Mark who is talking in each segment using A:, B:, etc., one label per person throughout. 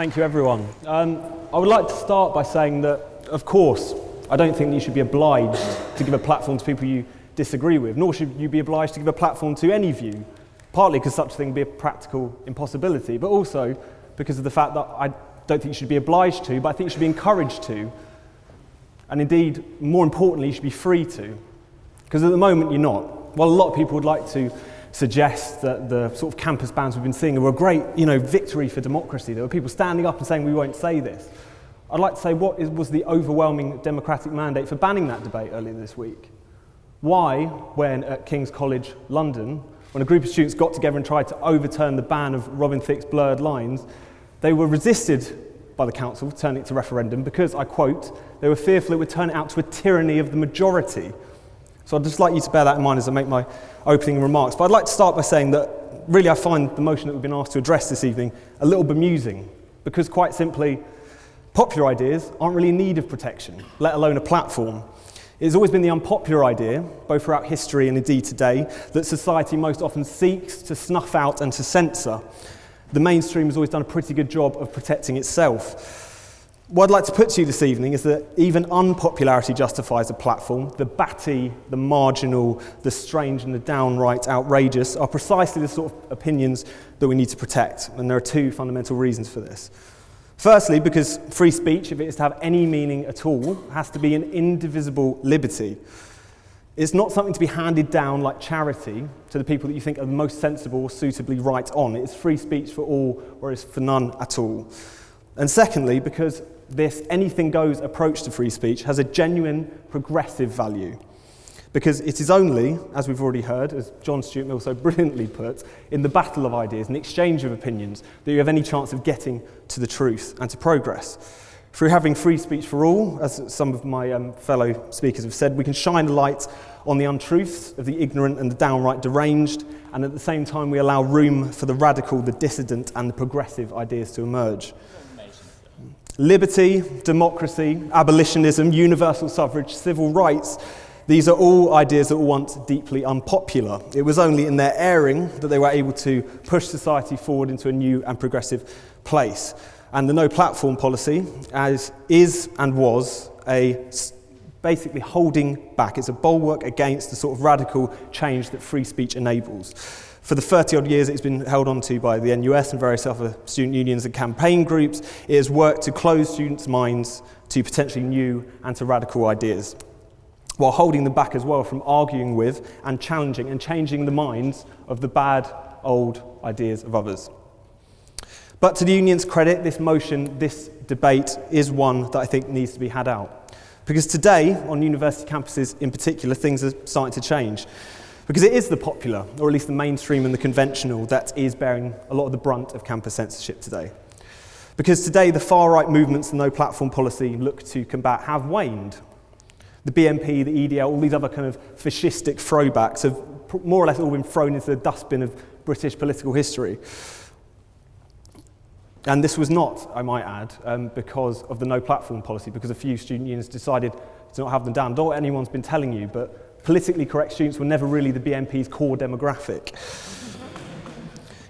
A: Thank you, everyone. I would like to start by saying that, of course, I don't think that you should be obliged to give a platform to people you disagree with, nor should you be obliged to give a platform to any view, partly because such a thing would be a practical impossibility, but also because of the fact that I don't think you should be obliged to, but I think you should be encouraged to, and indeed, more importantly, you should be free to. Because at the moment, you're not. While a lot of people would like to suggest that the sort of campus bans we've been seeing were a great, victory for democracy. There were people standing up and saying, we won't say this. I'd like to say, was the overwhelming democratic mandate for banning that debate earlier this week? Why, when at King's College, London, when a group of students got together and tried to overturn the ban of Robin Thicke's Blurred Lines, they were resisted by the council turning it to referendum because, I quote, they were fearful it would turn it out to a tyranny of the majority. So I'd just like you to bear that in mind as I make my opening remarks. But I'd like to start by saying that really I find the motion that we've been asked to address this evening a little bemusing, because quite simply, popular ideas aren't really in need of protection, let alone a platform. It's always been the unpopular idea, both throughout history and indeed today, that society most often seeks to snuff out and to censor. The mainstream has always done a pretty good job of protecting itself. What I'd like to put to you this evening is that even unpopularity justifies a platform. The batty, the marginal, the strange and the downright outrageous are precisely the sort of opinions that we need to protect, and there are two fundamental reasons for this. Firstly, because free speech, if it is to have any meaning at all, has to be an indivisible liberty. It's not something to be handed down like charity to the people that you think are the most sensible or suitably right on. It's free speech for all, or it's for none at all. And secondly, because this anything-goes approach to free speech has a genuine progressive value. Because it is only, as we've already heard, as John Stuart Mill so brilliantly put, in the battle of ideas and the exchange of opinions that you have any chance of getting to the truth and to progress. Through having free speech for all, as some of my fellow speakers have said, we can shine a light on the untruths of the ignorant and the downright deranged, and at the same time we allow room for the radical, the dissident and the progressive ideas to emerge. Liberty, democracy, abolitionism, universal suffrage, civil rights, these are all ideas that were once deeply unpopular. It was only in their airing that they were able to push society forward into a new and progressive place. And the no platform policy is and was basically holding back. It's a bulwark against the sort of radical change that free speech enables. For the 30-odd years it's been held on to by the NUS and various other student unions and campaign groups, it has worked to close students' minds to potentially new and to radical ideas, while holding them back as well from arguing with and challenging and changing the minds of the bad old ideas of others. But to the union's credit, this motion, this debate is one that I think needs to be had out. Because today, on university campuses in particular, things are starting to change. Because it is the popular, or at least the mainstream and the conventional, that is bearing a lot of the brunt of campus censorship today. Because today the far-right movements and no platform policy look to combat have waned. The BNP, the EDL, all these other kind of fascistic throwbacks have more or less all been thrown into the dustbin of British political history. And this was not, I might add, because of the no platform policy, because a few student unions decided to not have them down. Not what anyone's been telling you, but politically correct students were never really the BNP's core demographic.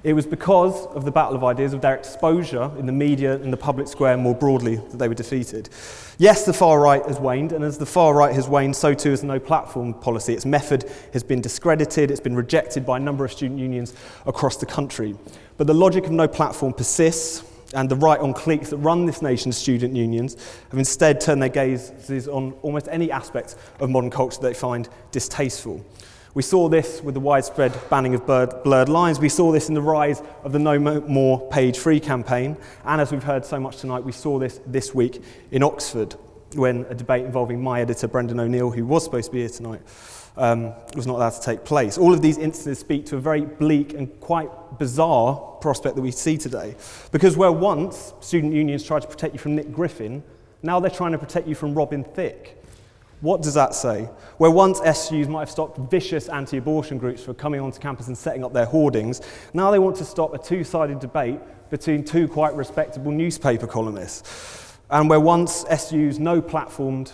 A: It was because of the battle of ideas, of their exposure in the media and the public square more broadly, that they were defeated. Yes, the far right has waned, and as the far right has waned, so too has the no platform policy. Its method has been discredited, it's been rejected by a number of student unions across the country. But the logic of no platform persists, and the right-on cliques that run this nation's student unions have instead turned their gazes on almost any aspect of modern culture they find distasteful. We saw this with the widespread banning of blurred lines. We saw this in the rise of the No More Page Free campaign. And as we've heard so much tonight, we saw this week in Oxford when a debate involving my editor, Brendan O'Neill, who was supposed to be here tonight, was not allowed to take place. All of these instances speak to a very bleak and quite bizarre prospect that we see today. Because where once student unions tried to protect you from Nick Griffin, now they're trying to protect you from Robin Thicke. What does that say? Where once SUs might have stopped vicious anti-abortion groups from coming onto campus and setting up their hoardings, now they want to stop a two-sided debate between two quite respectable newspaper columnists. And where once SUs no-platformed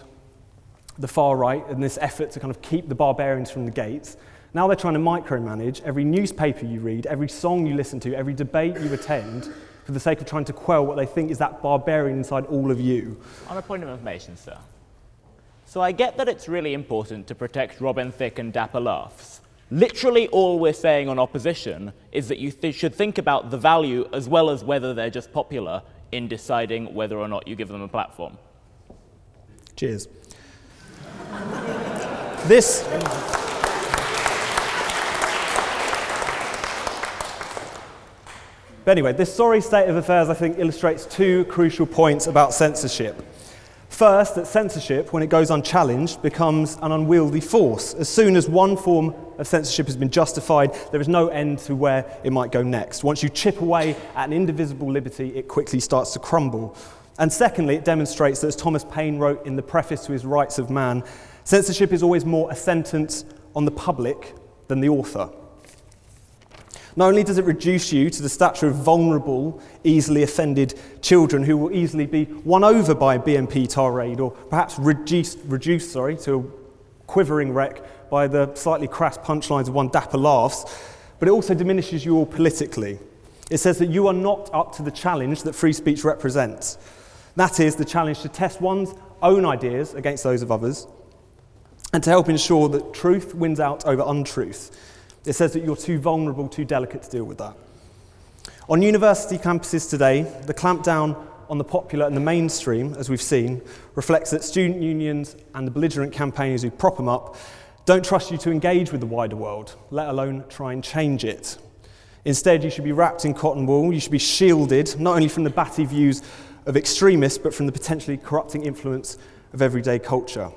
A: the far right in this effort to kind of keep the barbarians from the gates, now they're trying to micromanage every newspaper you read, every song you listen to, every debate you attend, for the sake of trying to quell what they think is that barbarian inside all of you.
B: On a point of information, sir. So I get that it's really important to protect Robin Thicke and Dapper Laughs. Literally all we're saying on opposition is that you should think about the value as well as whether they're just popular in deciding whether or not you give them a platform.
A: Cheers. But anyway, this sorry state of affairs, I think, illustrates two crucial points about censorship. First, that censorship, when it goes unchallenged, becomes an unwieldy force. As soon as one form of censorship has been justified, there is no end to where it might go next. Once you chip away at an indivisible liberty, it quickly starts to crumble. And secondly, it demonstrates that, as Thomas Paine wrote in the preface to his Rights of Man, censorship is always more a sentence on the public than the author. Not only does it reduce you to the stature of vulnerable, easily offended children who will easily be won over by a BNP tirade, or perhaps reduced to a quivering wreck by the slightly crass punchlines of one Dapper Laughs, but it also diminishes you all politically. It says that you are not up to the challenge that free speech represents. That is, the challenge to test one's own ideas against those of others, and to help ensure that truth wins out over untruth. It says that you're too vulnerable, too delicate to deal with that. On university campuses today, the clampdown on the popular and the mainstream, as we've seen, reflects that student unions and the belligerent campaigners who prop them up don't trust you to engage with the wider world, let alone try and change it. Instead, you should be wrapped in cotton wool, you should be shielded, not only from the batty views of extremists, but from the potentially corrupting influence of everyday culture.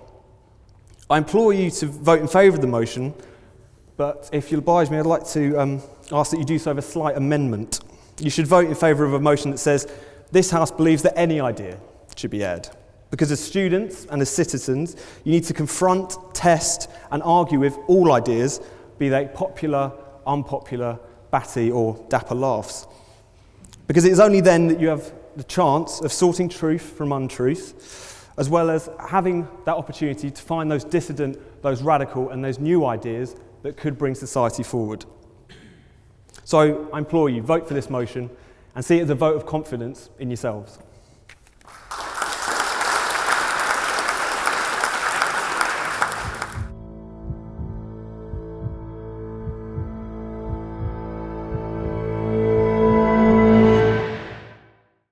A: I implore you to vote in favour of the motion, but if you'll oblige me, I'd like to ask that you do so with a slight amendment. You should vote in favour of a motion that says, this House believes that any idea should be aired. Because as students and as citizens, you need to confront, test and argue with all ideas, be they popular, unpopular, batty or Dapper Laughs. Because it is only then that you have the chance of sorting truth from untruth, as well as having that opportunity to find those dissident, those radical and those new ideas that could bring society forward. So I implore you, vote for this motion and see it as a vote of confidence in yourselves.